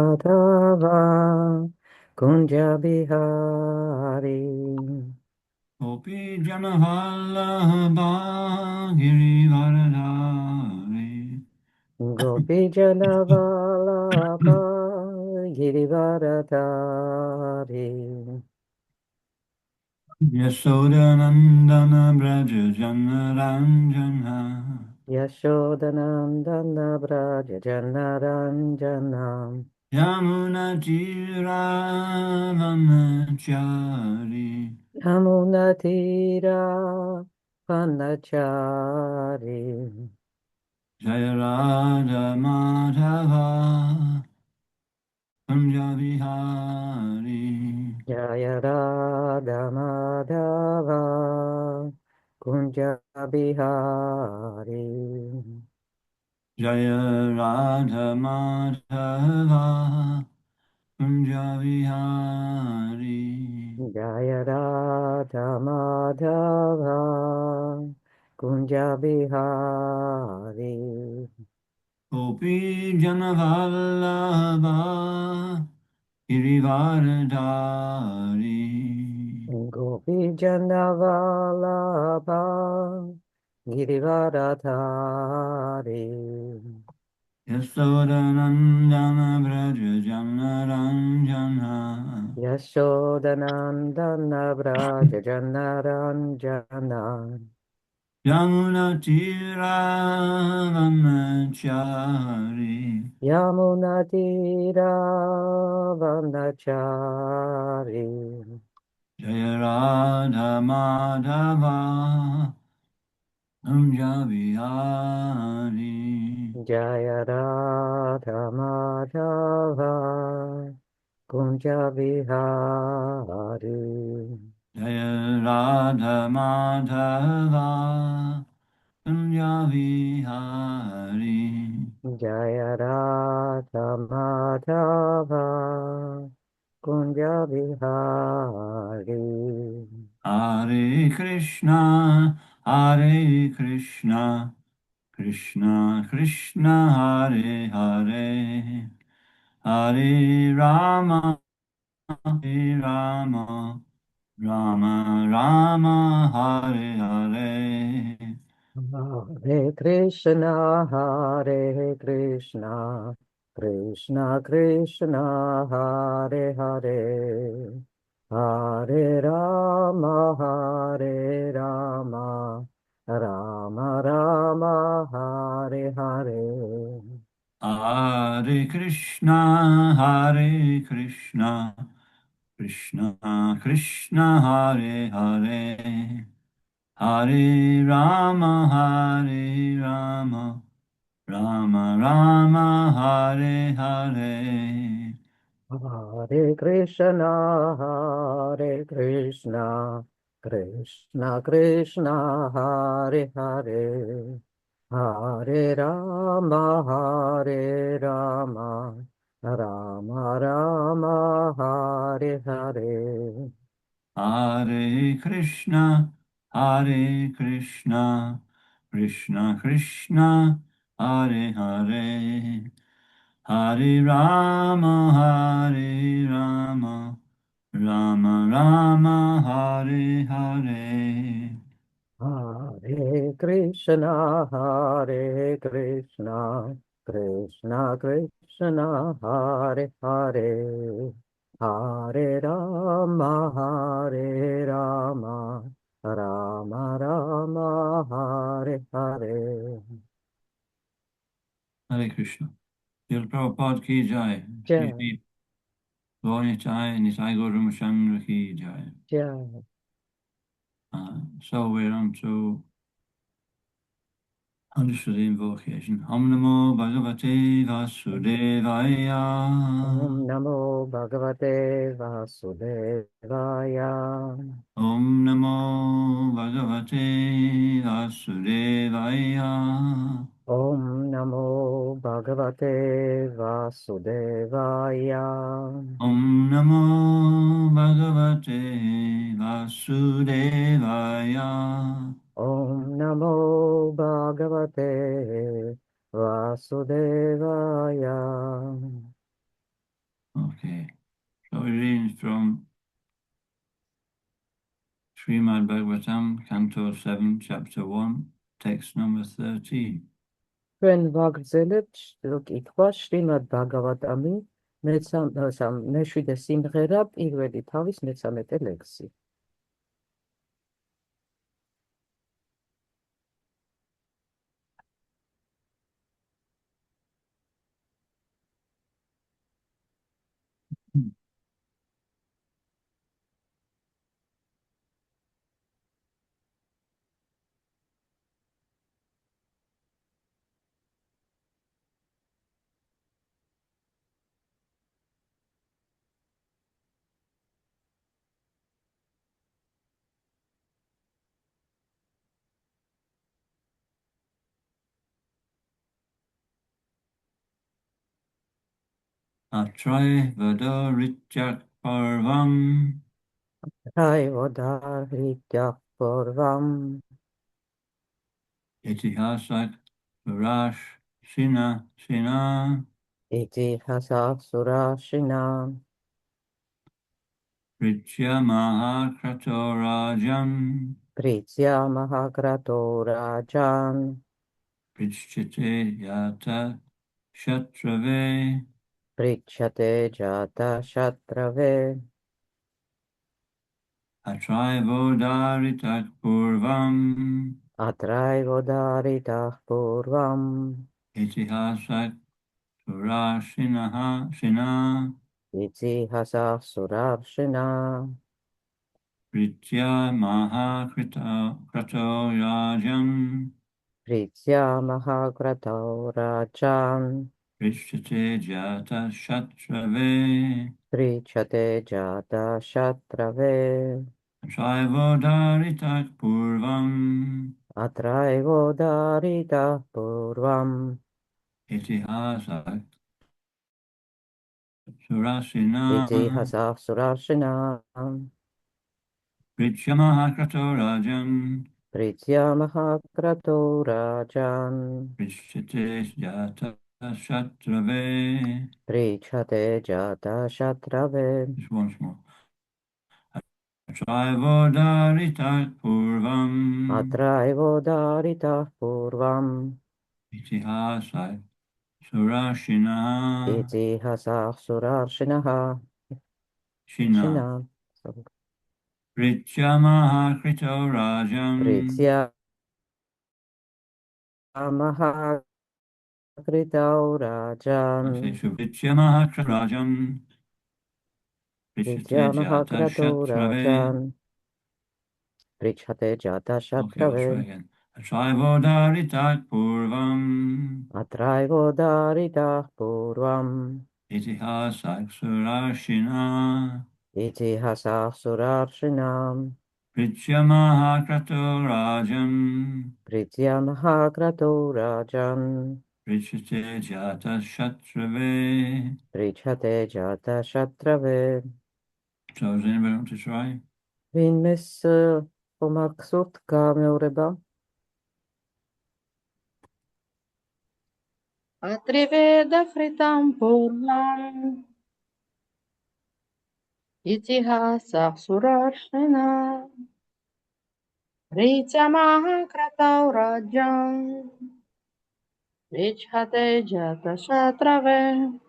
Madhava Kunja Bihari Gopi Janavallabha Girivaradari Gopi Janavalabha Girivaradari Yashodanandana Braja Janaranjana Yashodanandana Braja Janaranjana Yamuna Tiravanachari Yamunatira Panachari Jaya Radha Madhava Punjabi Hari Jaya Radha Madhava Kunja Bihari Jaya Radha Madhava Punjabi Hari Jaya Radha Madhava Kunja Bihari Gopi Janavallabha Girivaradari Gopi Janavalabha Girivaradhari Yasodanandana Braja Janaranjana Yashodanandana Braja Janaranjana Yamuna Tiravanachari Yamunatira Vanachari Jaya Radha Madhava Punjabi Hari Jaya Radha Madhava Kunja Bihari Jaya Radha Madhava Punjabi Hari Jaya Radha Madhava Kunja Bihari Hare Krishna Hare Krishna Krishna Krishna Hare Hare Hare Rama Hare Rama Rama Rama Hare Hare Hare Krishna, Hare Krishna, Krishna Krishna, Hare Hare, Hare Rama, Hare Rama, Rama Rama, Hare Hare. Hare Krishna Hare Krishna Krishna Krishna Hare Hare Hare Rama Hare Rama Rama Rama Hare Hare Hare Krishna, Hare Krishna, Krishna Krishna, Hare Hare, Hare Rama, Hare Rama, Rama Rama, Hare Hare. Hare Krishna Hare Krishna Krishna Krishna Hare Hare Hare Rama Hare Rama Rama Rama Hare Hare Hare Krishna, Hare Krishna, Krishna Krishna, Hare Hare, Hare Rama, Hare Rama, Rama Rama, Hare Hare. Hare Krishna. Srila Prabhupada ki jai. Jai, Shri Gaura Nitai Gaura Chandra ki jai. Jai, So we're on to 100th invocation. Om Namo Bhagavate Vasudevaya. Om Namo Bhagavate Vasudevaya. Om Namo Bhagavate Vasudevaya. Om Namo Bhagavate Vasudevaya. Om Namo Bhagavate Vasudevaya. Om Namo Bhagavate Vasudevaya. Srimad Bhagavatam, Canto 7, Chapter 1, text number 13. ჩვენ ვაგრძელებთ კითხვა შრიმად ბაგავატამი მეშვიდე სიმღერა პირველი თავის 13 ლექსი. Atray Vado Richak Parvam რაევოდარიდახ პორვამ Itihasak Surash Sina იტიჰასახ სურაშინა Richya Mahakrato Rajan პრიცია მაჰაგრატო რაჯან Prichchite Yata Shatrave პრიჩატე ჯატა შატრავე Atray Vodaritak Purvam ატრაევოდარიდახ პორვამ Itihasak Surashinaha Sina იტიჰასახ სურაშინა Pritya Mahakrito Rajan პრიცია მაჰაგრატო რაჯან Prishchate Jata Shatrave პრიჩატე ჯატა შატრავე Traivodaritak Purvam ატრაევოდარიდახ პორვამ Itihasak Surasina იტიჰასახ სურაშინა Pritya Mahakrato Rajan პრიცია მაჰაგრატო რაჯან Prishchate Jata Shatrave. პრიჩატე ჯატა შატრავე Just once more. Traivodaritak Purvam ატრაევოდარიდახ პორვამ Itihasak Surashina იტიჰასახ სურაშინა Shina შინა Pritya Mahakrito Rajan პრიცია მაჰაგრატო რაჯან Okay, so Pritya Mahakrito Rajan პრიცია Prishchate Jata მაჰაგრატო Shatrave. რაჯან პრიჩატე ჯატა Okay, I'll შატრავე try again. Traivodaritak Purvam ატრაევოდარიდახ პორვამ Itihasak Surashina იტიჰასახ სურაშინა Pritya Mahakrito Rajan პრიცია მაჰაგრატო რაჯან Prishchate Jata Shatrave. პრიჩატე ჯატა შატრავე So does anybody want to try? ვინმეს ხომაქსურთ გამეორება Atriveda fritam purnam itihasa surashena Ritya mahakratau rajam Vichhate jata shatrave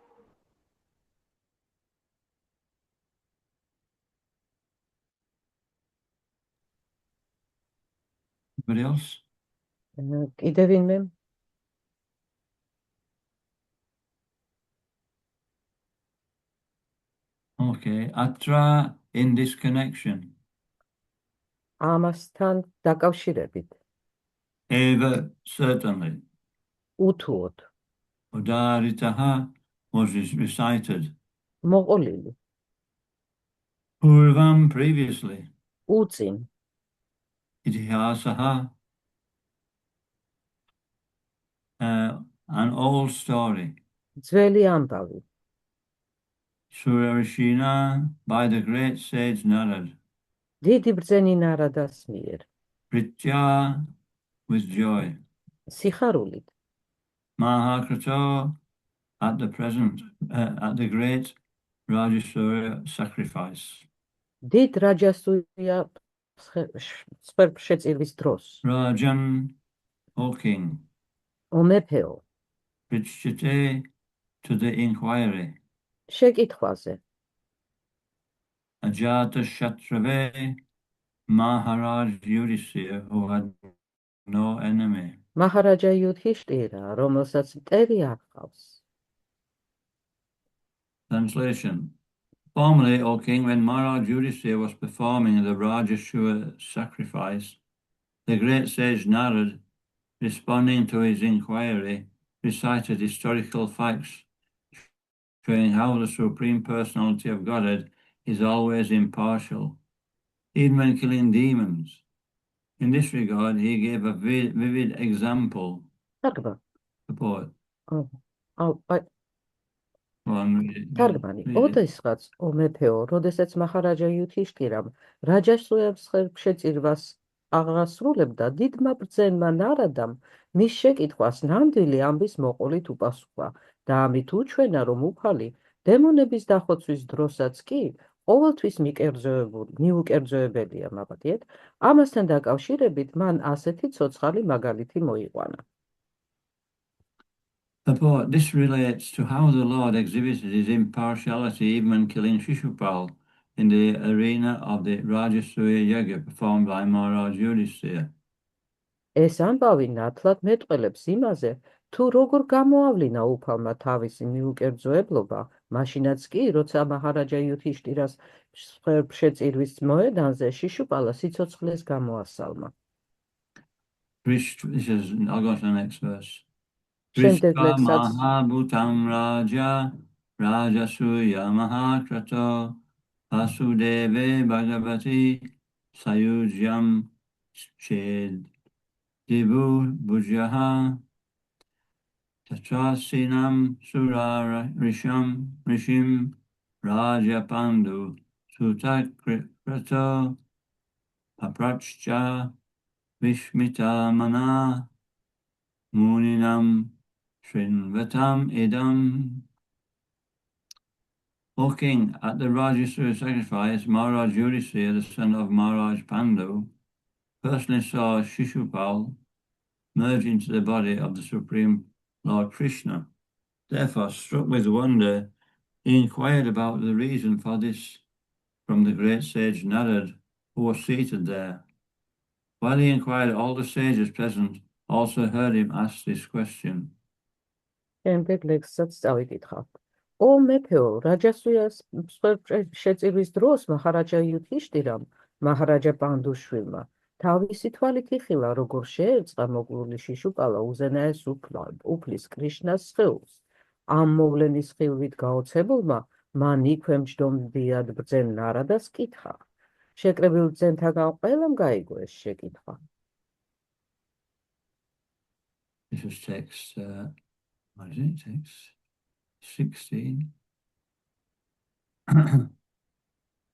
Anybody else? კიდე ვინმე Okay, Atra in this connection. ამასთან დაკავშირებით Eva certainly. უთუოდ Udaritaha was recited. მოყოლილი Purvam previously. უწინ Itihasaha an old story. ძველი ამბავი Surarishina by the great sage Narad. დიდი ბრძენი ნარადას მიერ Pritya with joy. სიხარულით Mahakrato at the present, at the great Rajasura sacrifice. დიდ რაჯასუია მსხვერპლშეწირვის დროს. Rajan, O king, O მეფეო, Prichite to the inquiry. შეკითხვაზე. Ajata Shatrave Maharaj Yudhisthira, who had no enemy. მაჰარაჯა იუდჰიშტირა, რომელსაც მტერი არ ჰყავს. Translation. Formerly, O king, when Maharaj Yudhisthira was performing the Rajasuya sacrifice, the great sage Narad, responding to his inquiry, recited historical facts showing how the Supreme Personality of Godhead is always impartial, even when killing demons. In this regard, he gave a vivid example. თარგმანი. Support. თარგმანი. ოდესღაც, ო მეფეო, როდესაც მაჰარაჯა იუდჰიშტირამ რაჯასუიას ხელშეწირვას აღასრულებდა, დიდმა ბრძენმა ნარადამ მის შეკითხვას ნამდვილი ამბის მოყოლით უპასუხა და ამით უჩვენა, რომ უფალი დემონების დახოცვის დროსაც კი ყოველთვის მიუკერძოებელია, მაბადიეთ, ამასთან დაკავშირებით მან ასეთი ცოცხალი მაგალითი მოიყვანა. Support. This relates to how the Lord exhibited his impartiality even when killing Shishupal in the arena of the Rajasuya Yagya performed by Maharaj Yudhisthira. ეს ამბავი ნათლად მეტყველებს იმაზე, თუ როგორ გამოავლინა უფალმა თავისი მიუკერძოებლობა, მაშინაც კი, როცა მაჰარაჯა იუდჰიშტირას მსხვერპლშეწირვის მოედანზე შიშუპალა სიცოცხლეს გამოასალმა. This is, I'll go to the next verse. შემდეგ Vrishva ლექსაც Mahabhutam Raja Rajasuya Mahakrato Vasudeve Bhagavati Sayujyam Ched Divu Bhujaha Tatrasinam Surara Rishim Rajapandu Sutakrato Paprachcha Vishmita Mana Muninam Srinvatam Idam. O king, at the Rajasuya sacrifice, Maharaj Yudhisthira, the son of Maharaj Pandu, personally saw Shishupal merge into the body of the Supreme Lord Krishna. Therefore, struck with wonder, he inquired about the reason for this from the great sage Narad, who was seated there. While he inquired, all the sages present also heard him ask this question. შემდეგ ლექსსაც წავიკითხავ. ო მეფეო, რაჯასუიას მსხვერპლშეწირვის დროს მაჰარაჯა იუდჰიშტირამ, მაჰარაჯა პანდუშვილმა, თავისი თვალით იხილა, როგორ შეერწყა მოგლული შიშუპალა უზენაეს უფლის კრიშნას სხეულს. ამ მოვლენის ხილვით გაოცებულმა, მან იქვე მჯდომდიად ბრძენ ნარადას კითხა. შეკრებილ ბრძენთაგან ყველამ გაიგო ეს შეკითხვა. This is text, what is it? Text 16.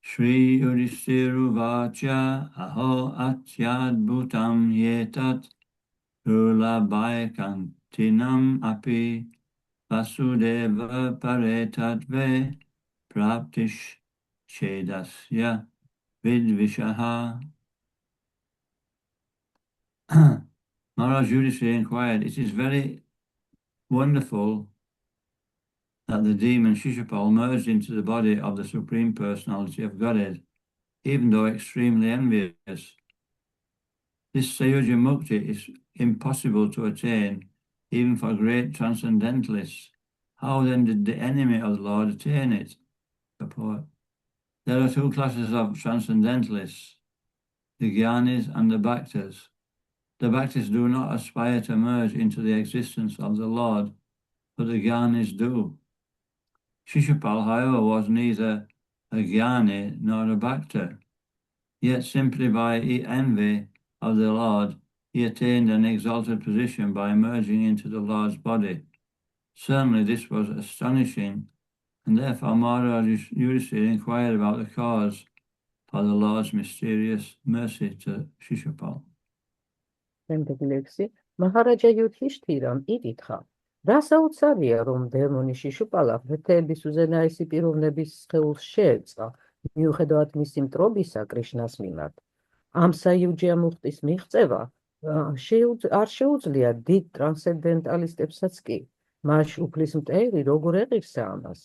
Shri Yudhishthira aho atyad bhutam yetat urlabhaikantinam api vasudeva paretadve praptish chedasya vidvishaha. Maharaj Yudhishthira inquired, it is very wonderful that the demon Shishupal merged into the body of the Supreme Personality of Godhead, even though extremely envious. This Sayuja Mukti is impossible to attain, even for great transcendentalists. How then did the enemy of the Lord attain it? Purport. There are two classes of transcendentalists, the Gyanis and the Bhaktas. The Bhaktas do not aspire to merge into the existence of the Lord, but the Gyanis do. Shishupal, however, was neither a Gyani nor a Bhakta, yet simply by envy of the Lord, he attained an exalted position by merging into the Lord's body. Certainly this was astonishing, and therefore Maharaj Yudhishthira inquired about the cause for the Lord's mysterious mercy to Shishupal. შემდეგ ლექსი მაჰარაჯა იუდჰიშტირამ იკითხა, რა საოცარია, რომ დემონი შიშუპალა ღმერთების უზენაესი პიროვნების სხეულს შეერწყა, მიუხედავად მისი მტრობისა კრიშნას მიმართ. ამ საიუჯია მუხტის მიღწევა არ შეუძლია დიდ ტრანსცენდენტალისტებსაც კი. მას უფლის მტერი როგორ ეღირსა ამას?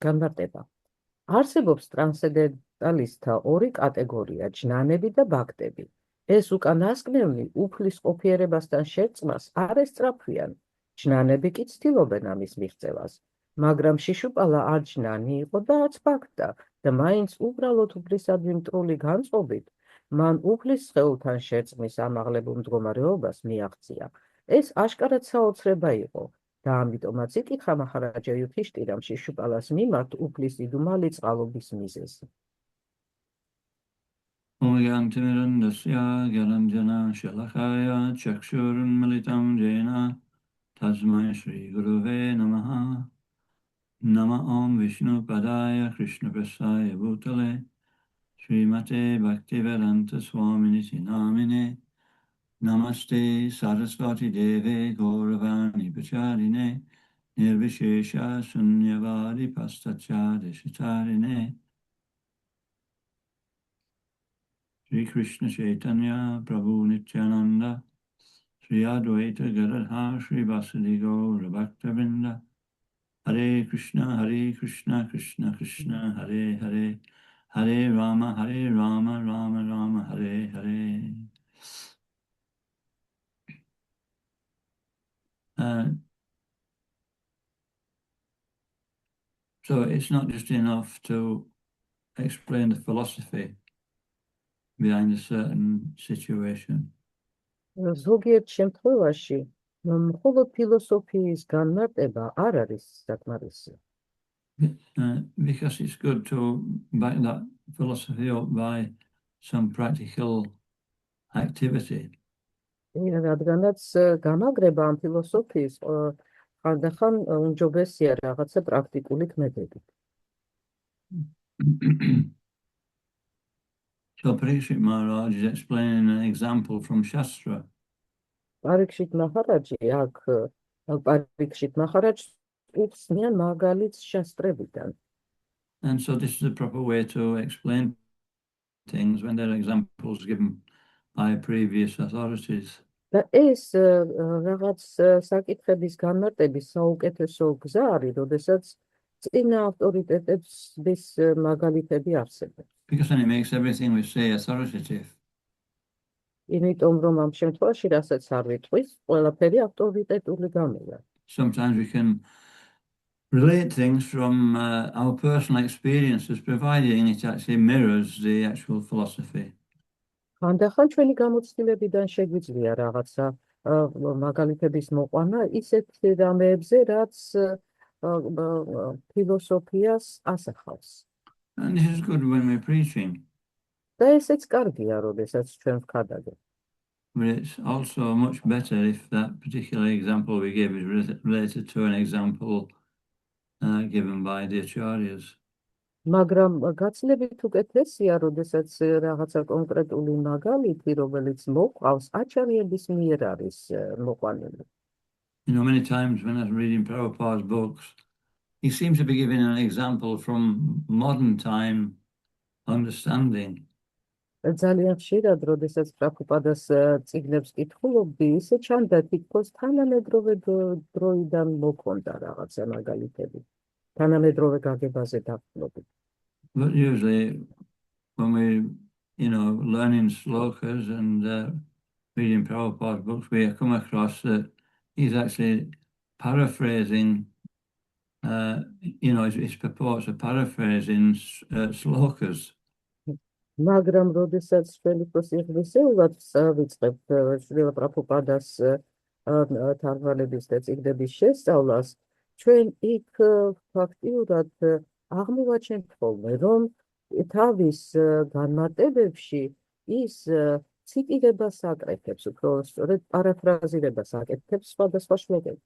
განმარტება. არსებობს ტრანსცენდენტალისტთა ორი კატეგორია, ჯნანები და ბაქტები. ეს უკანასკნელნი უფლის ყოფიერებასთან შერწყმას არ ესწრაფვიან, ჯნანები კი ცდილობენ ამის მიღწევას. მაგრამ შიშუპალა არ ჯნანი იყო და არც ბაქტა და მაინც უბრალოდ უფლისადმი მტრული განწყობით მან უფლის სხეულთან შერწყმის ამაღლებულ მდგომარეობას მიაღწია. ეს აშკარად საოცრება იყო და ამიტომაც იკითხა მაჰარაჯა იუდჰიშტირამ შიშუპალას მიმართ უფლის დიდუმალი წყალობის მიზეზი. Omagyantimirandasya Gyaranjana Shalakaya Chakshurunmalitam Jena Tasmai Shri Guruve Namaha Nama Om Vishnu Padaya Krishna Prasaya Bhutale Srimate Bhaktivedanta Swaminiti Namine Namaste Saraswati Deve Gauravani Pacharine Nirvishesha Sunyavadi Pastachade Shitarine Sri Krishna Chaitanya Prabhu Nityananda Sri Advaita Gadadhar Sri Vasudeva Gaura Bhaktavinda Hare Krishna Krishna Krishna Hare Hare Hare Rama Rama Rama Hare Hare. So it's not just enough to explain the philosophy behind a certain situation. ზოგიერთ შემთხვევაში მხოლოდ ფილოსოფიის განმარტება არ არის საკმარისი. Because it's good to back that philosophy up by some practical activity. რადგანაც გამაგრება ამ ფილოსოფიის ხანდახან უმჯობესია რაღაცა პრაქტიკული ქმედებით. So Parikshit Maharaj is explaining an example from Shastra. Parikshit Maharaj უხსნიან მაგალითს შასტრებიდან. And so this is the proper way to explain things when there are examples given by previous authorities. და ეს რაღაც საკითხების განმარტების საუკეთესო გზა არის, როდესაც წინა ავტორიტეტების მაგალითები არსებობს. Because then it makes everything we say authoritative. იმიტომ რომ ამ შემთხვევაში რასაც არ ვიტყვის, ყველაფერი ავტორიტეტული გამოვა. Sometimes we can relate things from our personal experiences, providing it actually mirrors the actual philosophy. ხანდახან ჩვენი გამოცდილებიდან შეგვიძლია რაღაცა მაგალითების მოყვანა ისეთ რამეებზე, რაც ფილოსოფიას ასახავს. And this is good when we're preaching. და ესეც კარგია, როდესაც ჩვენ ვქადაგებთ. But it's also much better if that particular example we give is related to an example given by the acharyas. მაგრამ გაცილებით უკეთესია, როდესაც რაღაცა კონკრეტული მაგალითი, რომელიც მოყავს, აჩარიების მიერ არის მოყვანილი. You know, many times when I was reading Prabhupada's books, he seems to be giving an example from modern time understanding. ძალიან ხშირად, როდესაც პრაბჰუპადას წიგნებს კითხულობდი, ისე ჩანდა, თითქოს თანამედროვე დროიდან მოქონდა რაღაცა მაგალითები. თანამედროვე გაგებაზე დაყრდნობით. But usually when we, learning slokas and reading Prabhupada's books, we come across that he's actually paraphrasing, his purports are paraphrasing slokas. მაგრამ როდესაც ხელიფოს იღრისეულად ვიწყებთ შრილა პრაბჰუპადას თარგმანების და წიგნების შესწავლას, ჩვენ იქ ფაქტიურად აღმოვაჩენთ ხოლმე, რომ თავის განმარტებებში ის ციტირებას აკეთებს, უფრო სწორედ პარაფრაზირებას აკეთებს სხვადასხვა შრომებში.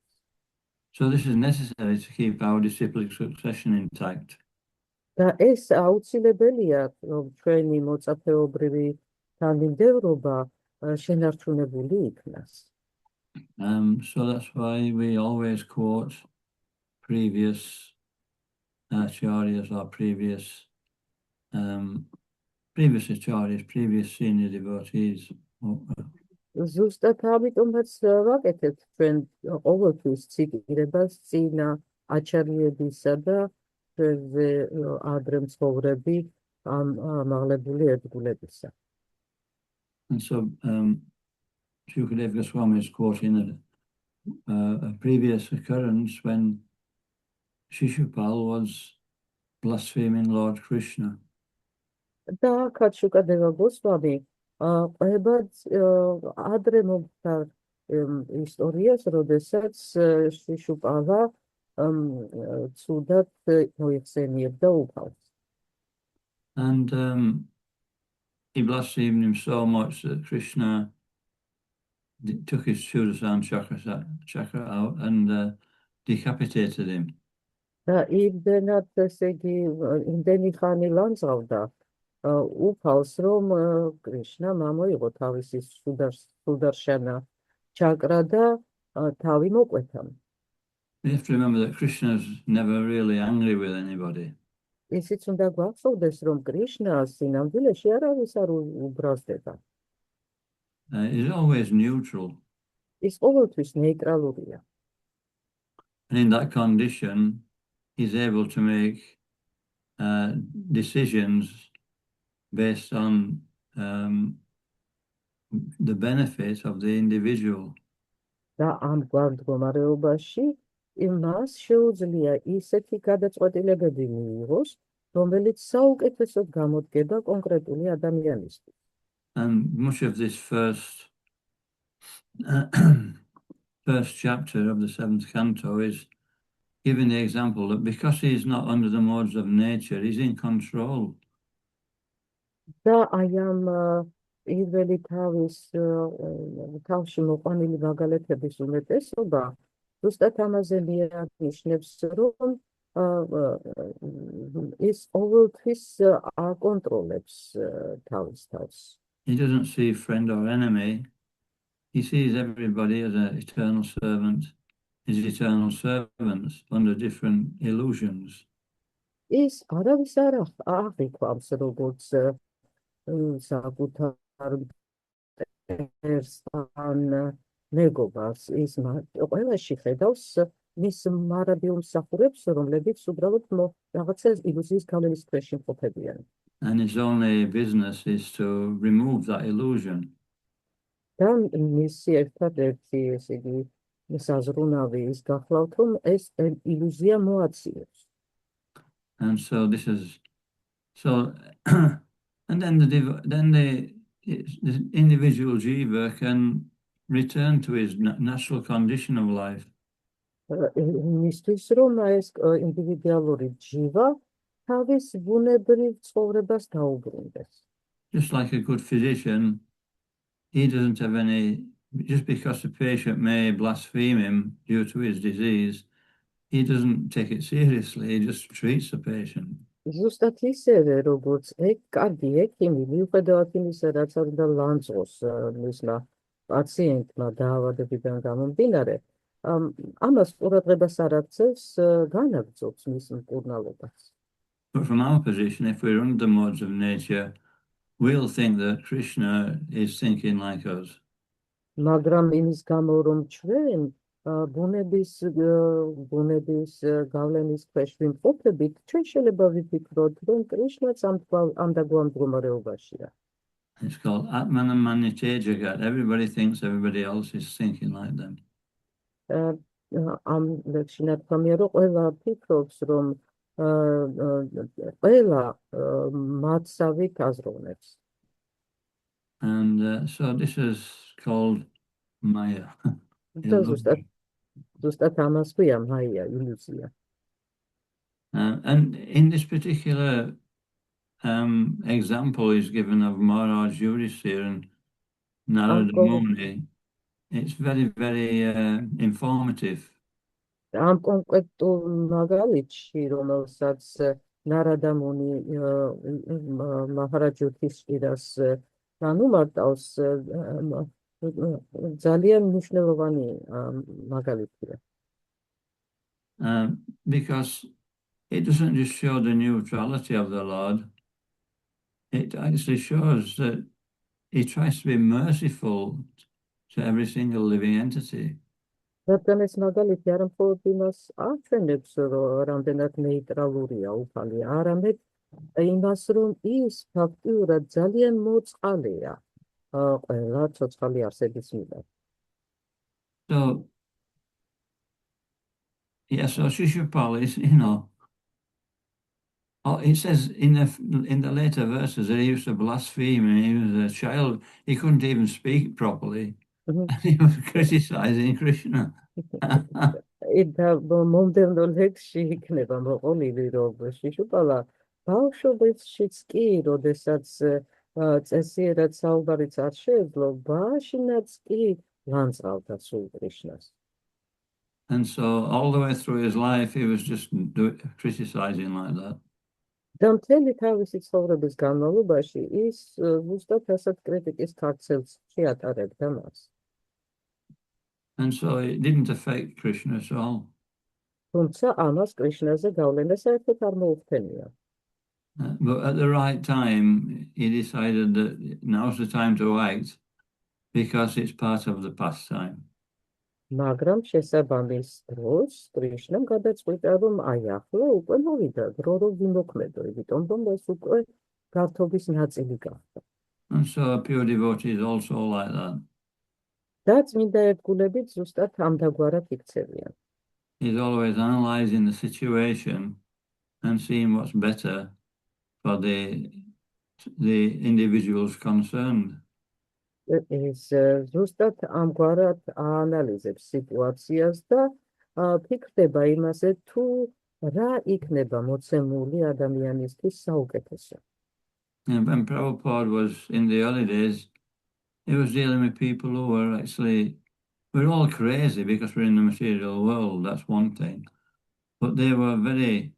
So this is necessary to keep our disciplic succession intact. და ეს აუცილებელია, რომ ჩვენი მოწაფეობრივი თანმიმდევრობა შენარჩუნებული იქნას. So that's why we always quote previous acharyas or previous previous acharyas, previous senior devotees. ზუსტად ამიტომაც ვაკეთებთ ჩვენ ყოველთვის ციტირებას წინა აჩარიებისა და ჩვენზე ადრე მცხოვრები ამაღლებული ერთგულებისა. And so Shukadeva Goswami is quoting a previous occurrence when Shishupal was blaspheming Lord Krishna. და აქაც შუკადევა გოსვამი ყვება ადრე მომხდარ ისტორიას, როდესაც შიშუპალა ცუდად მოიხსენიებდა უფალს. And he blasphemed him so much that Krishna took his Sudarshan chakra out and decapitated him. და იმდენად ესე იგი იმდენი ხანი ლანძღავდა უფალს, რომ კრიშნა ამოიღო თავისი სუდარშანა ჩაკრა და თავი მოკვეთა. We have to remember that Krishna is never really angry with anybody. ისიც უნდა გვახსოვდეს, რომ კრიშნა სინამდვილეში არავის არ უბრალდება. He's always neutral. ის ყოველთვის ნეიტრალურია. And in that condition, he's able to make decisions based on the benefit of the individual. და ამ მდგომარეობაში იმას შეუძლია ისეთი გადაწყვეტილებები მიიღოს, რომელიც საუკეთესოდ გამოდგება კონკრეტული ადამიანისთვის. And much of this first chapter of the 7th canto is giving the example that because he is not under the modes of nature, he's in control. და აი ამ პირველი თავში მოყვანილი მაგალითების უმეტესობა ზუსტად ამაზე მიანიშნებს, რომ ის ყოველთვის აკონტროლებს თავის თავს. He doesn't see friend or enemy. He sees everybody as an eternal servant, his eternal servants under different illusions. ის არავის არ აღიქვამს როგორც საკუთარ ერთსთან მეგობარს, ის ყველაში ხედავს მის მარადილ მსახურებს, რომლებიც უბრალოდ რაღაცა ილუზიის გავლენის ქვეშ იმყოფებიან. And his only business is to remove that illusion. და მისი ერთადერთი ესე იგი საზრუნავი ის გახლავთ, რომ ეს ილუზია მოაციოს. And so this is and then the individual jiva can return to his natural condition of life. იმისთვის, რომ ეს ინდივიდუალური ჯივა თავის ბუნებრივ ცხოვრებას დაუბრუნდეს. Just like a good physician, he doesn't have any, just because the patient may blaspheme him due to his disease, he doesn't take it seriously, he just treats the patient. ზუსტად ისევე, როგორც კარგი ექიმი, მიუხედავად იმისა, რაც არ უნდა ლანძღოს მისმა პაციენტმა დაავადებიდან გამომდინარე, ამას ყურადღებას არ აქცევს, განაგრძობს მის მკურნალობას. But from our position, if we're under the modes of nature, we'll think that Krishna is thinking like us. მაგრამ იმის გამო, რომ ჩვენ ბუნების გავლენის ქვეშ ვიმყოფებით, ჩვენ შეიძლება ვიფიქროთ, რომ კრიშნაც ამ დაგუამ მდგომარეობაშია. It's called Atmanam Manyate Jagat. Everybody thinks everybody else is thinking like them. ამ ლექსში ნათქვამია, რომ ყველა ფიქრობს, რომ ყველა მათსავით აზროვნებს. And so this is called Maya. ზუსტად ამას ქვია მაია, ილუზია. And in this particular example is given of Maharaj Yudhisthira and Narada Muni. It's very, very informative. ამ კონკრეტულ მაგალითში, რომელსაც ნარადა მუნი მაჰარაჯ იუდჰიშთირას განუმარტავს, ძალიან მნიშვნელოვანი მაგალითია. Because it doesn't just show the neutrality of the Lord, it actually shows that he tries to be merciful to every single living entity. რადგან ეს მაგალითი არა მხოლოდ იმას აჩვენებს, რომ რამდენად ნეიტრალურია უფალი, არამედ იმას, რომ ის ფაქტიურად ძალიან მოწყალეა ყველა ცოცხალი არსების მიმართ. So, yes, so Shishupal is, it says in the later verses that he used to blaspheme and he was a child. He couldn't even speak properly. And he was criticizing Krishna. და მომდევნო ლექსში იქნება მოყოლილი, რომ შიშუპალა ბავშვობაშიც კი, როდესაც წესიერად საუბარიც არ შეეძლო, ბაშინაც კი განწყალდა სულ კრიშნას. And so all the way through his life, he was just criticizing like that. და მთელი თავისი ცხოვრების განმავლობაში ის ზუსტად ასეთ კრიტიკის ქარცელს შეატარებდა მას. And so it didn't affect Krishna at all. თუმცა ამას კრიშნაზე გავლენა საერთოდ არ მოუხდენია. But at the right time, he decided that now's the time to act because it's part of the pastime. მაგრამ შესაბამის დროს კრიშნამ გადაწყვიტა, რომ აი ახლა უკვე მოვიდა დრო, რომ ვიმოქმედო, იმიტომ რომ ეს უკვე გართობის ნაწილი გახდა. And so pure devotees also like that. და წმინდა ერთგულებიც ზუსტად ამდაგვარად იქცევიან. He's always analyzing the situation and seeing what's better for the individuals concerned. ეს ზუსტად ამგვარად აანალიზებს სიტუაციას და ფიქრდება იმაზე, თუ რა იქნება მოცემული ადამიანისთვის საუკეთესო. And when Prabhupada was in the early days, he was dealing with people who were actually, we're all crazy because we're in the material world, that's one thing. But they were very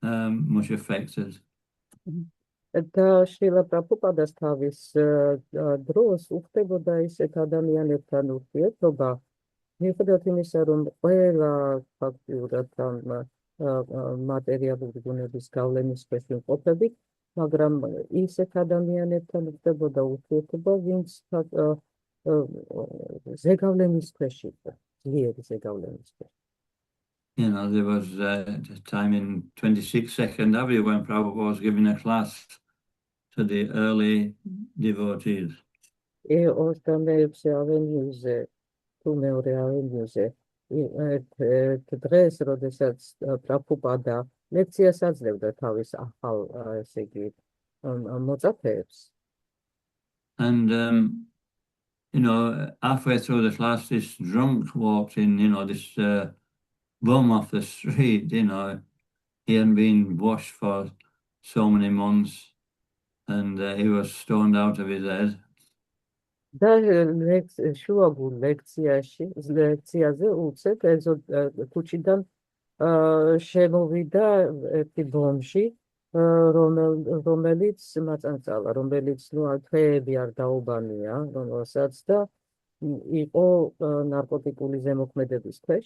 much affected. და შრილა პრაბჰუპადას თავის დროს უხდებოდა ისეთ ადამიანებთან ურთიერთობა, მიუხედავად იმისა, რომ ყველა ფაქტიურად მატერიალური გუნების გავლენის ქვეშ იმყოფებით, მაგრამ ისეთ ადამიანებთან უხდებოდა ურთიერთობა, ვინც ზეგავლენის ქვეშ იყო, ძლიერი ზეგავლენის ქვეშ. There was a time in 26 Second Avenue when Prabhupada was giving a class to the early devotees. 26 ავენიუზე, თუ მეორე ავენიუზე, ერთ დღეს, როდესაც პრაბჰუპადა ლექციას აძლევდა თავის ახალ, ესე იგი, მოწაფეებს. And, halfway through the class, this drunk walked in, this bum off the street, he hadn't been washed for so many months. And he was stoned out of his head. და შუაგულ ლექციაზე უცებ ქუჩიდან შემოვიდა ერთი ბომჟი, რომელიც მაწანწალა, რომელიც თვეები არ დაუბანია, რომელსაც და იყო ნარკოტიკული ზემოქმედების ქვეშ.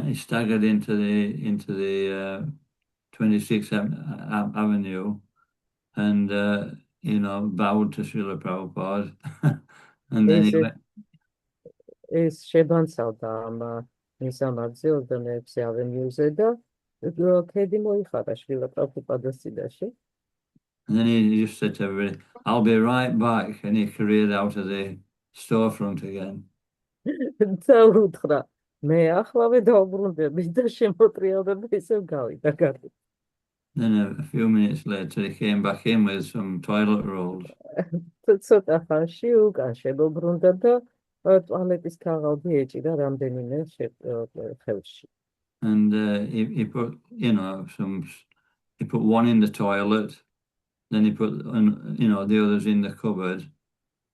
He staggered into the 26th Avenue and bowed to Srila Prabhupada. And then he went. ეს შებანცავდა ამ მისამართზე 26 ავენიუზე და ქედი მოიხარა შრილა პრაბჰუპადას წინაშე. And then he just said to everybody, I'll be right back. And he careered out of the storefront again. და უთხრა, მე ახლავე დავბრუნდები და შემოტრიალდა და ისევ გავიდა გარეთ. Then a few minutes later, he came back in with some toilet rolls. ცოტა ხანში უკან შემობრუნდა და ტუალეტის ქაღალდი ეჭირა რამდენიმე ხელში. And he put, he put one in the toilet, then he put, the others in the cupboard,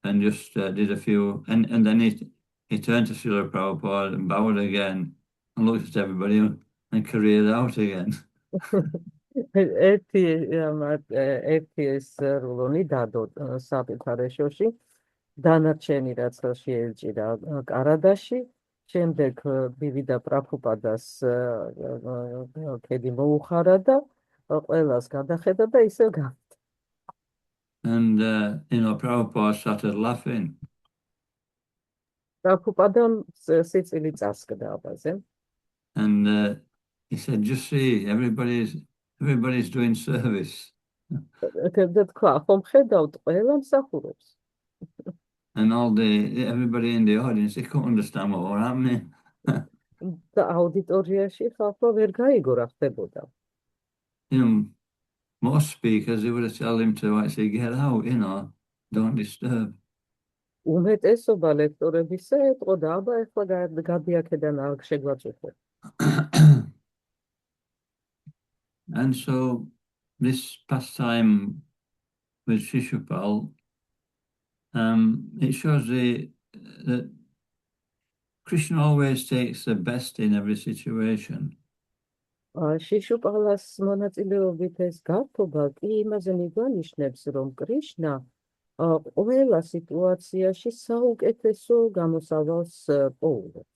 and just did a few, and then he turned to Srila Prabhupada and bowed again, and looked at everybody and careered out again. ერთი ეს რულონი დადო საფილფარეშოში, დანარჩენი რაც შეეჭირა კარადაში, შემდეგ მივიდა პრაბჰუპადას ქედი მოუხარა და ყველას გადახედა და ისევ გავიდა. And, Prabhupada started laughing. პრაბჰუპადამ სიცილი წასკდა აბაზე. And he said, just see, everybody's doing service. და თქვა, ხომ ხედავთ, ყველა მსახურობს. And everybody in the audience, they couldn't understand what was happening. და აუდიტორიაში ხალხმა ვერ გაიგო რა ხდებოდა. Most speakers, they would have told him to actually get out, don't disturb. უმეტესობა ლექტორებისა ეტყოდა, აბა ეხლა გადი აქედან არ შეგვაწუხო. And so this pastime with Shishupal, it shows that Krishna always takes the best in every situation. შიშუპალას მონაწილეობით ეს გართობა კი იმაზე მიგანიშნებს, რომ კრიშნა ყველა სიტუაციაში საუკეთესო გამოსავალს პოულობს.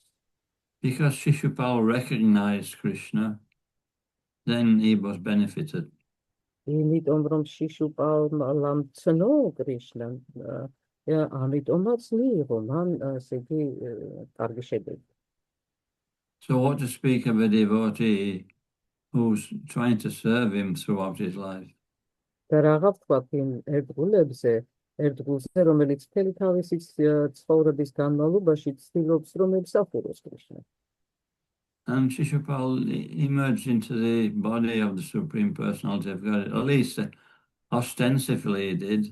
Because Shishupal recognized Krishna, then he was benefited. იმიტომ რომ შიშუპალამ ცნო კრიშნა, ამიტომაც მიიღო მან ესე იგი კარგი შედეგი. So what to speak of a devotee who's trying to serve him throughout his life? და რაღა ვთქვათ იმ ერთგულზე, რომელიც მთელი თავისი ცხოვრების განმავლობაში ცდილობს, რომ ემსახუროს კრიშნა. And Shishupal emerged into the body of the Supreme Personality of God, at least ostensibly he did.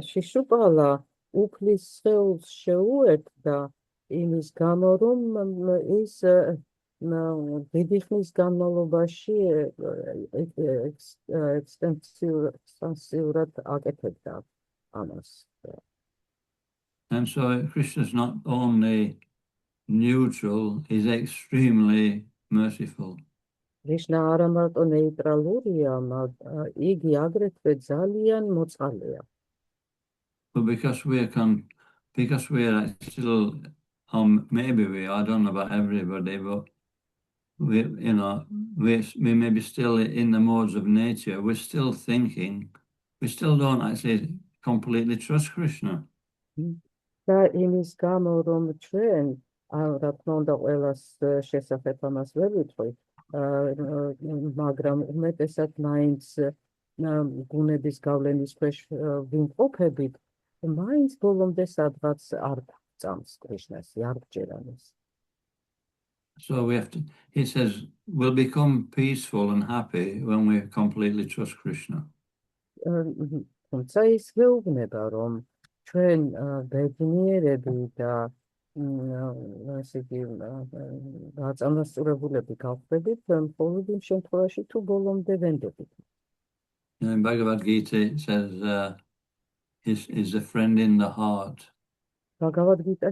შიშუპალა უფლის სხეულს შეუერთდა იმის გამო, რომ ის დიდი ხნის განმავლობაში ექსტენსიურად აკეთებდა ამას. And so Krishna is not only neutral, he's extremely merciful. კრიშნა არა მარტო ნეიტრალურია, იგი აგრეთვე ძალიან მოწყალეა. But because we are still, maybe I don't know about everybody, but we may be still in the modes of nature. We're still thinking. We still don't actually completely trust Krishna. და იმის გამო, რომ ჩვენ, რა თქმა უნდა, ყველას შესახებ ამას ვერ ვიტყვი, მაგრამ უმეტესად მაინც გუნების გავლენის ქვეშ ვიმყოფებით, მაინც ბოლომდე სადღაც არ წამს კრიშნას, არ გჯერანებს. So he says, we'll become peaceful and happy when we completely trust Krishna. თუმცა ის გვეუბნება, რომ ჩვენ ბედნიერები და ესე იგი გაწამასწორებულები გავხდებით, მხოლოდ იმ შემთხვევაში, თუ ბოლომდე ვენდებით. In Bhagavad Gita it says, is a friend in the heart. Bhagavad Gita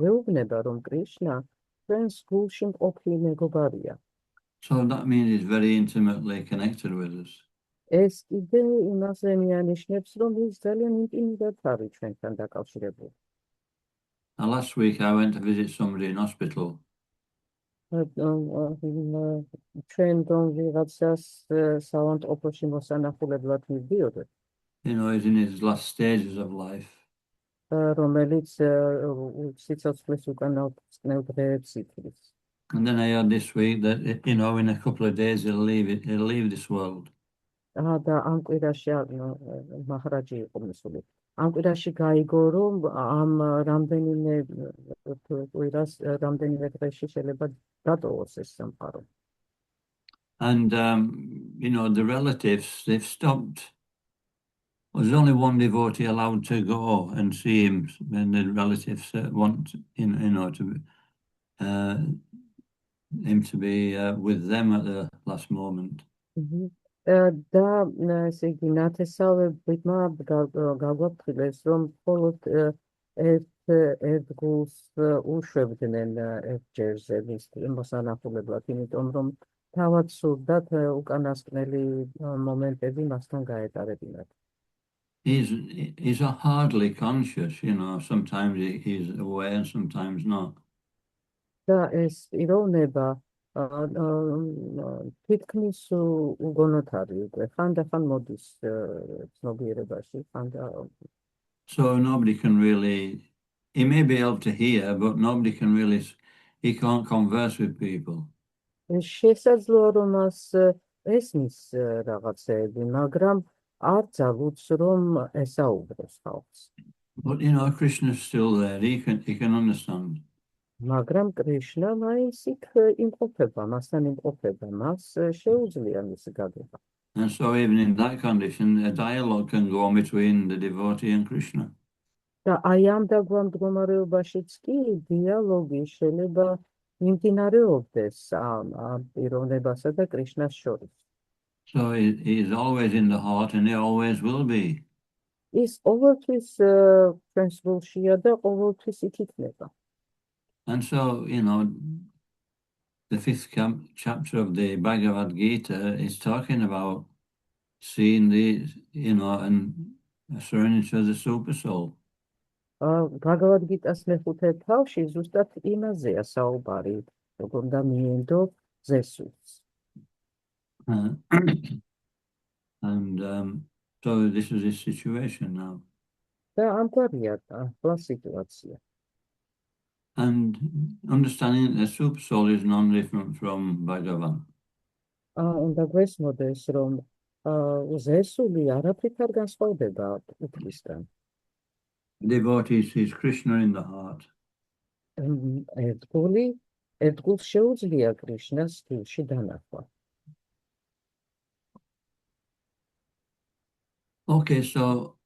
გვეუბნება, რომ კრიშნა ჩვენს გულში მყოფი მეგობარია. So that means he's very intimately connected with us. ეს კიდე იმაზე მიანიშნებს, რომ ის ძალიან ინტიმურად არის ჩვენთან დაკავშირებული. Last week I went to visit somebody in hospital. ჩვენ რომ ვიღაცას საავადმყოფოში მოსანახულებლად მივდიოდეთ. He's in his last stages of life. რომელიც სიცოცხლის უკანასკნელ დღეებს ითვლის. And then I heard this week that, in a couple of days he'll leave this world. და ამ კვირაში მაჰარაჯი იყო მოსული. ამ კვირაში გაიგო, რომ ამ რამდენიმე დღეში შეიძლება დატოვოს ეს სამყარო. And, the relatives, they've stopped. There's only one devotee allowed to go and see him, and the relatives want, him to be with them at the last moment. და ესე იგი ნათესავებმა გაგვაფრთხილეს, რომ მხოლოდ ერთ გულს უშვებდნენ ერთ ჯერზე მის მოსანახულებლად, იმიტომ რომ თავად სურდათ უკანასკნელი მომენტები მასთან გაეტარებინათ. He's hardly conscious, sometimes he's aware and sometimes not. და ეს პიროვნება თითქმის უგონოდ არის უკვე, ხანდახან მოდის ცნობიერებაში, So nobody can really, he may be able to hear, but nobody can really, he can't converse with people. შესაძლოა რომ მას ესმის რაღაცეები, მაგრამ არც აღუც რომ ესაუბროს ხალხს. But Krishna's still there, he can understand. მაგრამ კრიშნა მაინც იქ იმყოფება, მასთან იმყოფება, მას შეუძლია მისი გაგება. And so even in that condition, a dialogue can go on between the devotee and Krishna. და აი ამ დაგვა მდგომარეობაშიც კი დიალოგი შეიძლება იმდინარეობდეს ამ პიროვნებასა და კრიშნას შორის. So he is always in the heart and he always will be. ის ყოველთვის ჩვენს გულშია და ყოველთვის იქ იქნება. And so, the 5th chapter of the Bhagavad Gita is talking about seeing these, and surrendering to the super soul. Bhagavad Gita-s მეხუთე თავში ზუსტად იმაზეა საუბარი, როგორ უნდა მიენდო ზესულს. And so this is his situation now. და ამგვარია ახლა სიტუაცია. And understanding that the super soul is non-different from Bhagavan. უნდა გვესმოდეს, რომ ზესული არაფრით არ განსხვავდება უფლისგან. Devotee sees Krishna in the heart. ერთგულს შეუძლია კრიშნას გულში დანახვა. Okay, so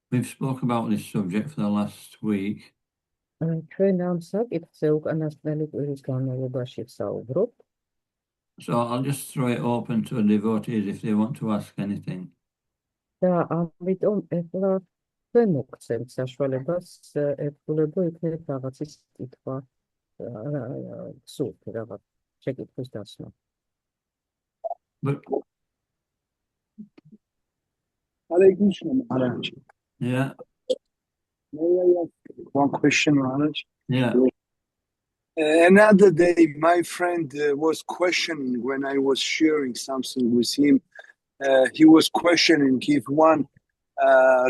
we've spoke about this subject for the last week. ჩვენ ამ საკითხზე უკანასკნელი კვირის განმავლობაში ვსაუბრობთ. So I'll just throw it open to devotees if they want to ask anything. და ამიტომ ეხლა ჩვენ მოგცემთ საშუალებას ერთგულებო იქნებ რაღაცის კითხვა, სულ რაღაც შეკითხვის დასმა. But Hare Krishna, Maharaj. yeah, May I ask one question, Maharaj? yeah. Another day, my friend was questioning when I was sharing something with him. He was questioning if one,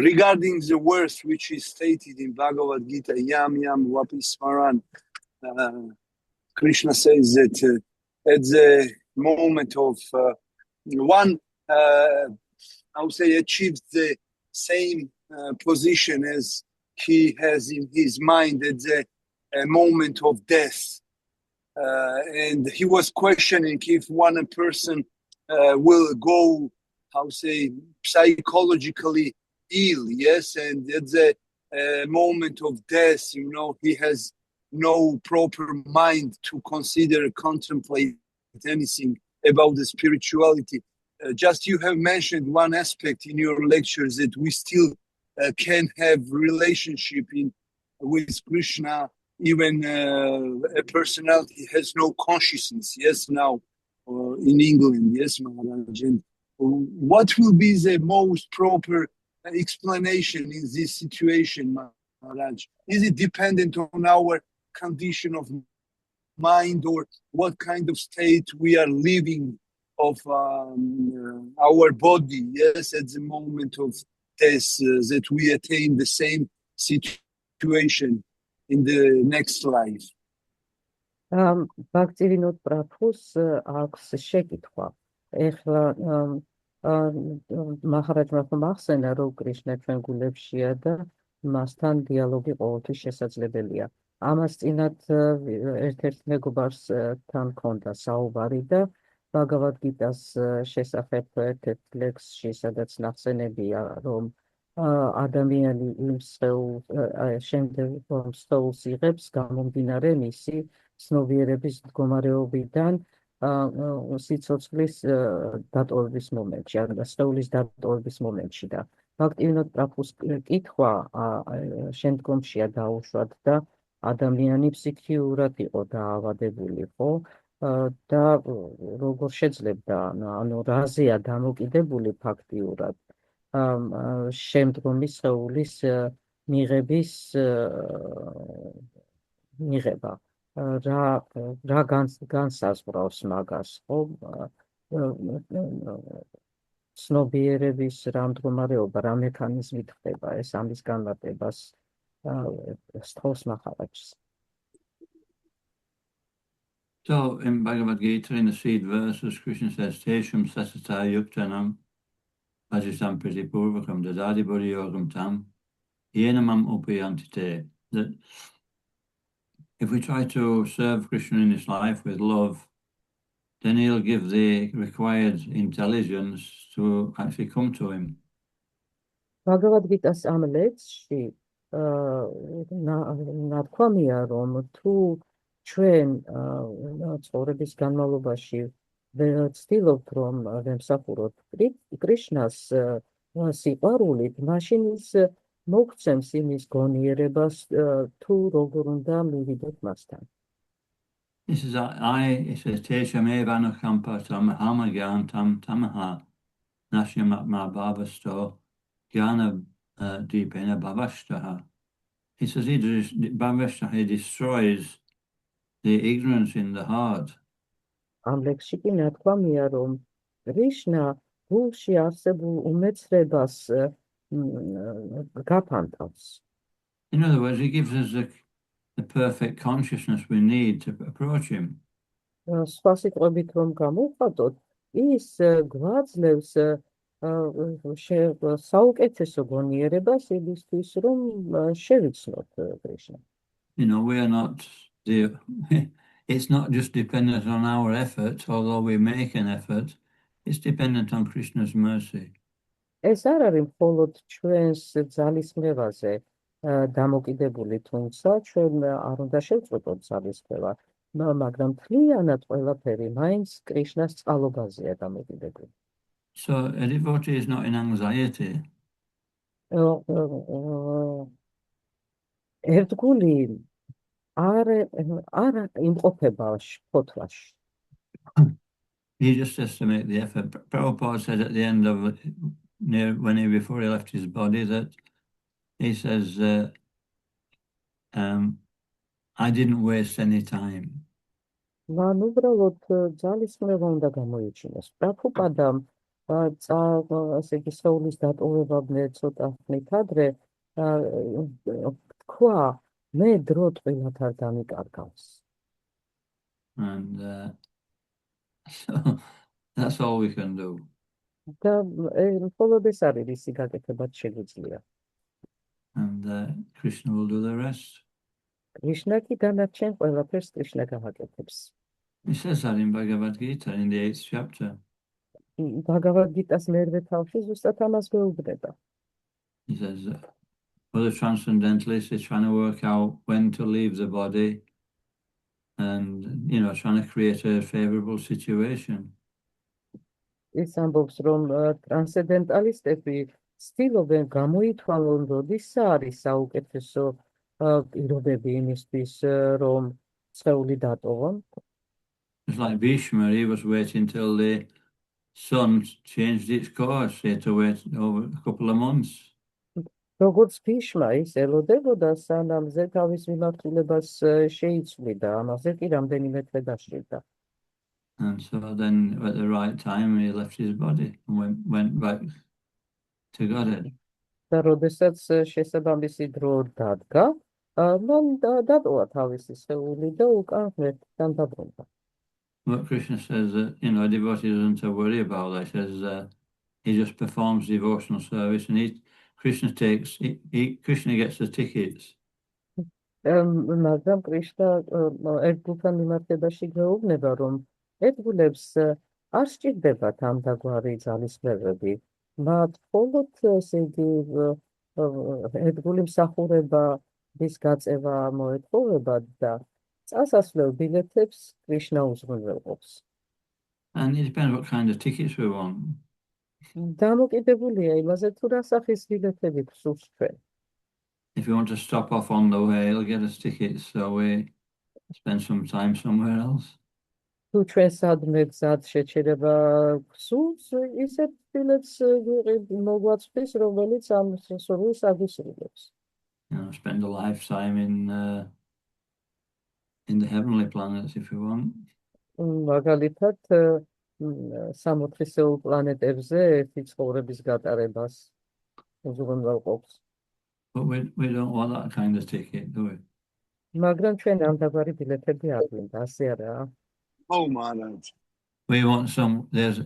regarding the verse which is stated in Bhagavad Gita, Yam Yam Vapi Smaran, Krishna says that at the moment of one, I would say, achieves the same position as he has in his mind at the moment of death. And he was questioning if one person will go, how say, psychologically ill, yes, and at the moment of death, he has no proper mind to consider, contemplate anything about the spirituality. Just you have mentioned one aspect in your lectures that we still can have relationship with Krishna, even a personality has no consciousness. Yes, now in England, yes, Maharaj. And what will be the most proper explanation in this situation, Maharaj? Is it dependent on our condition of mind, or what kind of state we are living of our body? Yes, at the moment of death, that we attain the same situation in the next life. Bhaktivinoda Prabhu's აქვს შეკითხვა. ეხლა მაჰარაჯმა ხმახსენა, რომ კრიშნა ჩვენ გულებშია და მასთან დიალოგი ყოველთვის შესაძლებელია. ამას წინათ ერთ-ერთ მეგობარს თან ჰქონდა საუბარი და Bhagavad Gita-s შესახებ ერთ-ერთ ლექსში, სადაც ნახსენებია, რომ ადამიანი იმ შემდეგ რომ სხეულს იღებს, გამომდინარე მისი ცნობიერების მდგომარეობიდან სიცოცხლის დატოვების მომენტში, ან სხეულის დატოვების მომენტში და Bhaktivinoda Prabhu's კითხვა შემდგომშია დაუშვათ და ადამიანი ფსიქიურად იყო დაავადებული, ხო? და როგორ შეძლებდა, ანუ რაზეა დამოკიდებული ფაქტიურად შემდგომი სხეულის მიღება. რა განსაზღვრავს მაგას, ხო? ცნობიერების რა მდგომარეობა, რა მექანიზმით ხდება ეს ამის განმარტებას სთხოვს მახარაჯს. So in Bhagavad Gita, in the seed verses, Krishna says, Tesham Sasata Yuktanam Bhajisam Priti Purvakam Dadadi Bodhi Yogam Tam Yenamam Upayantite. That if we try to serve Krishna in this life with love, then he'll give the required intelligence to actually come to him. Bhagavad Gita-s am ლექსში ნათქვამია, რომ თუ ჩვენ ცხოვრების განმავლობაში ვცდილობთ, რომ ვემსახუროთ კრიშნას სიყვარულით, მაშინ ის მოგცემს იმის გონიერებას, თუ როგორ უნდა მივიდოთ მასთან. This is it says Tesham Evanukhampa Hamagantam Tamaha Nashyamatma Bhavasto Jnana Deepena Bhavashtaha. He says he destroys the ignorance in the heart. ამ ლექსში კი ნათქვამია, რომ კრიშნა გულში არსებულ უმეცრებას გაფანტავს. In other words, he gives us the perfect consciousness we need to approach him. სხვა სიტყვებით რომ გამოვხატოთ, ის გვაძლევს საუკეთესო გონიერებას იმისთვის, რომ შევიცნოთ კრიშნა. We are not it's not just dependent on our effort, although we make an effort. It's dependent on Krishna's mercy. ეს არ არის მხოლოდ ჩვენს ძალისხმევაზე დამოკიდებული, თუმცა ჩვენ არ უნდა შევწყვეტოთ ძალისხმევა, მაგრამ მთლიანად ყველაფერი მაინც კრიშნას წყალობაზეა დამოკიდებული. So a devotee is not in anxiety. ერთგული არ იმყოფება ფოთლაში. He just has to make the effort. Prabhupada said at the end of before he left his body that he says, I didn't waste any time. მან უბრალოდ ძალისხმევა უნდა გამოიჩინოს. პრაბჰუპადამ ასე იგი სოულის დატოვებამდე ცოტა ხნით ადრე თქვა, მე დრო ტყილად არ დამიკარგავს. And so that's all we can do. და მხოლოდ ეს არის ისი გაკეთებაც შეგვიძლია. And Krishna will do the rest. კრიშნა კი დანარჩენ ყველაფერს კრიშნა გააკეთებს. He says that in Bhagavad Gita in the 8th chapter. Bhagavad Gita-s მერვე თავში ზუსტად ამას გვეუბნება. He says, for the transcendentalists, they're trying to work out when to leave the body and, trying to create a favorable situation. ის ამბობს, რომ ტრანსცენდენტალისტები ცდილობენ გამოითვალონ, როდის არის საუკეთესო პირობები იმისთვის, რომ სხეული დატოვონ. It's like Bhishma, he was waiting till the sun changed its course. He had to wait over a couple of months. როგორც ბიშმა ის ელოდებოდა, სანამ ზე თავის მიმართულებას შეიცვლიდა, ამაზე კი რამდენიმე თვე დაშლიდა. And so then at the right time he left his body and went back to Godhead. და როდესაც შესაბამისი დრო დადგა, მან დატოვა თავისი სხეული და უკან ღმერთთან დაბრუნდა. But Krishna says that, a devotee doesn't have to worry about that. He says he just performs devotional service and Krishna gets the tickets. მაგრამ კრიშნა ერთგულთან მიმართებაში გვეუბნება, რომ ერთგულებს არ სჭირდებათ ამდაგვარი ძალისხმევები. მათ მხოლოდ ესე იგი ერთგული მსახურების გაწევა მოეთხოვება და წასასვლელ ბილეთებს კრიშნა უზრუნველყოფს. And it depends what kind of tickets we want. დამოკიდებულია იმაზე, თუ რა სახის ბილეთები გვსურს ჩვენ. If you want to stop off on the way, he'll get us tickets, so we spend some time somewhere else. თუ ჩვენ სადმე გზად შეჩერება გვსურს, ისეთ ბილეთს მოგვაწვდის, რომელიც ამ სურვილს აგისრულებს. Spend a lifetime in in the heavenly planets, if you want. მაგალითად, 64 პლანეტებზე ერთი ცხოვრების გატარებას უზრუნველყოფს. But we don't want that kind of ticket, do we? მაგრამ ჩვენ ამდაგარი ბილეთები არ გვინდა, ასე არაა. Oh, Maharaj. We want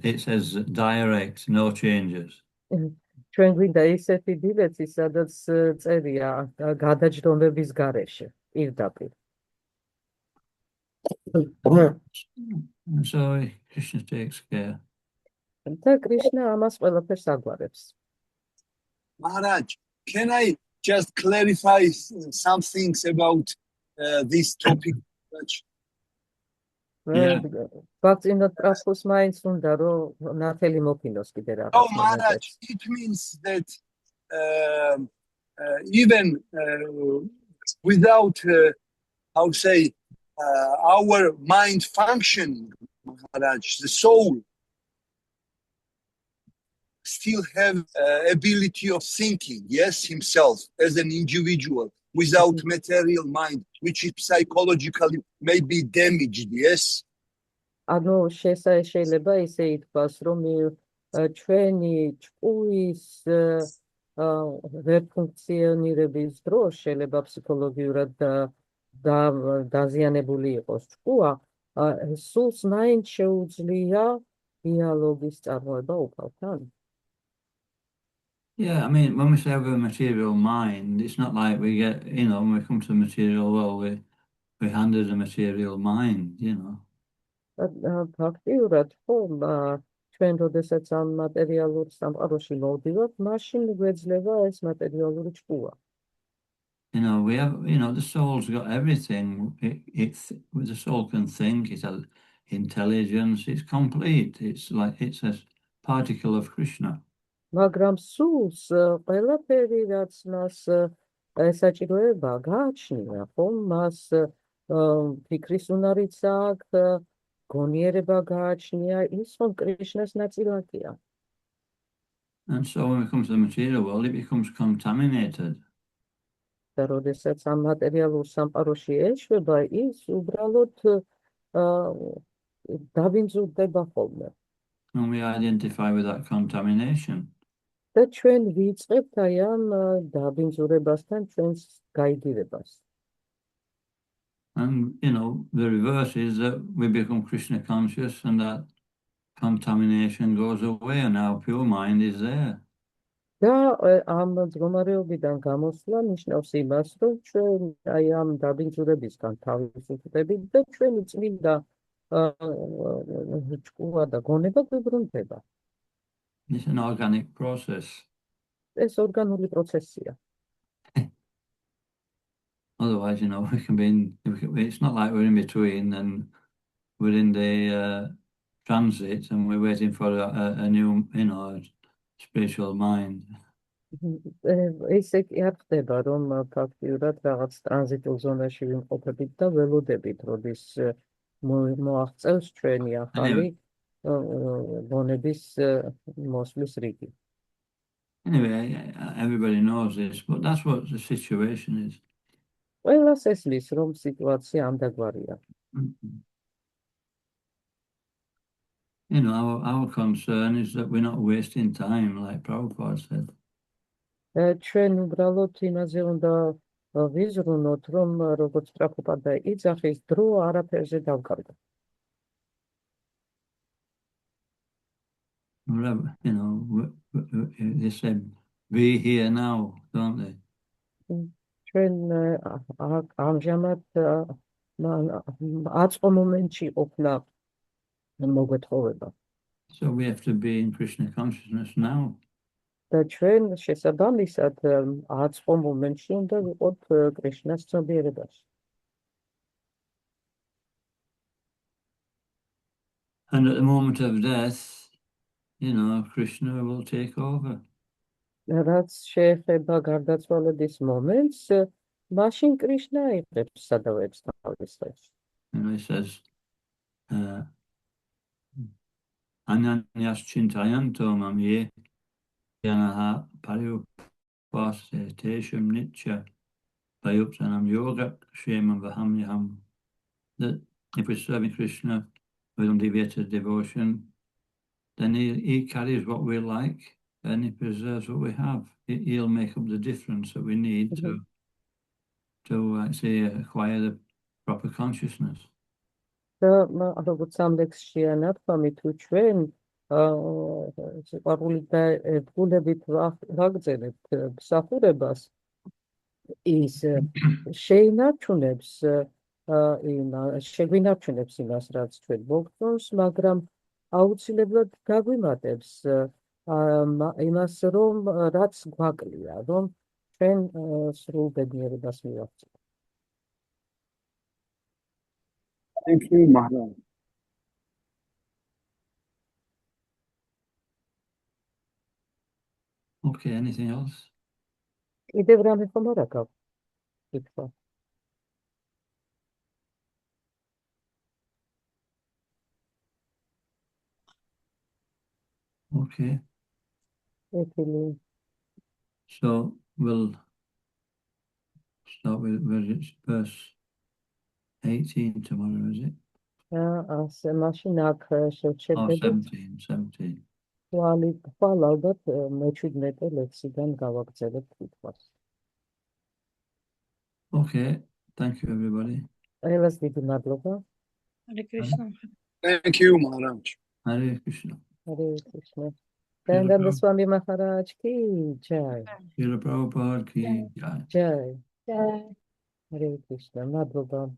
it says direct, no changes. ჩვენ გვინდა ისეთი ბილეთი, სადაც წერია გადაჯდომების გარეშე, პირდაპირ. And so Krishna takes care. და კრიშნა ამას ყველაფერს აგვარებს. Maharaj, can I just clarify some things about this topic? ვაქცინოთ ტრაფოს მაინც უნდა რომ ნათელი მოფინოს კიდე რაღაც. Oh, Maharaj, it means that even without, how say, our mind functioning, Maharaj, the soul still have ability of thinking, yes, himself as an individual without material mind, which is psychologically may be damaged, yes? ანუ შეიძლება ისე ითქვას, რომ ჩვენი ჭკუის რეფუნქციონირების დროს შეიძლება ფსიქოლოგიურად დაზიანებული იყოს ჭკუა, სულს მაინც შეუძლია დიალოგის წარმოება უფალთან. Yeah, I mean, when we say we have a material mind, it's not like we get, when we come to the material world, we're handed a material mind, ფაქტიურად ხომ ჩვენ როდესაც ამ მატერიალურ სამყაროში მოვდივართ, მაშინ გვეძლება ეს მატერიალური ჭკუა. We have, the soul's got everything. The soul can think, it has intelligence, it's complete. It's like it's a particle of Krishna. მაგრამ სულს ყველაფერი რაც მას ესაჭიროება გააჩნია, ხომ მას ფიქრის უნარიც აქვს, გონიერება გააჩნია, ის ხომ კრიშნას ნაწილაკია. And so when it comes to the material world, it becomes contaminated. და როდესაც ამ მატერიალურ სამყაროში ეშვება, ის უბრალოდ დაბინძურდება ხოლმე. And we identify with that contamination. და ჩვენ ვიწყებთ აი ამ დაბინძურებასთან ჩვენს გაიგივებას. And, the reverse is that we become Krishna conscious and that contamination goes away and our pure mind is there. და ამ მდგომარეობიდან გამოსვლა ნიშნავს იმას, რომ ჩვენ აი ამ დაბინძურებისგან თავისუფლდებით და ჩვენი წმინდა ჭკუა და გონება გვიბრუნდება. It's an organic process. ეს ორგანული პროცესია. Otherwise, we can be it's not like we're in between and we're in the transit and we're waiting for a new, spiritual mind. ესე კი არ ხდება, რომ ფაქტიურად რაღაც ტრანზიტულ ზონაში ვიმყოფებით და ველოდებით, როდის მოაღწევს ჩვენი ახალი გონების მოსვლის რიგი. Anyway, everybody knows this, but that's what the situation is. ყველას ესმის, რომ სიტუაცია ამდაგვარია. Our concern is that we're not wasting time, like Prabhupada said. ჩვენ უბრალოდ იმაზე უნდა ვიზრუნოთ, რომ როგორც პრაბჰუპადა იძახის, დრო არაფერზე დავკარგოთ. They said, be here now, don't they? ჩვენ ამჟამად აწყო მომენტში ყოფნა მოგვეთხოვება. So we have to be in Krishna consciousness now. და ჩვენ შესაბამისად აწყო მომენტში უნდა ვიყოთ კრიშნას ცნობიერებაში. And at the moment of death, Krishna will take over. რაც შეეხება გარდაცვალების მომენტს, მაშინ კრიშნა იღებს სადავეებს თავის ხელში. He says, Ananyas chintayanto mam ye yanaha pariyupase tesham nitya vayupsanam yoga kshemam vaham yaham that if we're serving Krishna with undeviated devotion, then he carries what we like and he preserves what we have. He'll make up the difference that we need to say, acquire the proper consciousness. და როგორც ამ ლექსშია ნათქვამი, თუ ჩვენ სიყვარული და ერთგულებით ვაგრძელებთ მსახურებას, ის შეგვინარჩუნებს იმას, რაც ჩვენ მოგწონს, მაგრამ აუცილებლად გაგვიმატებს იმას, რომ რაც გვაკლია, რომ ჩვენ სრულ ბედნიერებას მივაღწევთ. Thank you, Maharaj. Okay, anything else? კიდევ რამე ხომ არა გაქვს? კითხვა. Okay, ეთილი so we'll start with verse 18 tomorrow, is it? ასე მაშინ აქ Oh, შევჩერდებით 17. ხვალ ალბათ მე-17 ლექსიდან გავაგრძელებთ კითხვას. Okay, thank you everybody. ყველას დიდი მადლობა. Hare Krishna. Thank you, Maharaj. Hare Krishna. Hare Krishna. Dayanda Swami Maharaj ki jai. Srila Prabhupada ki jai. Jai. Jai. Hare Krishna. Madhubam.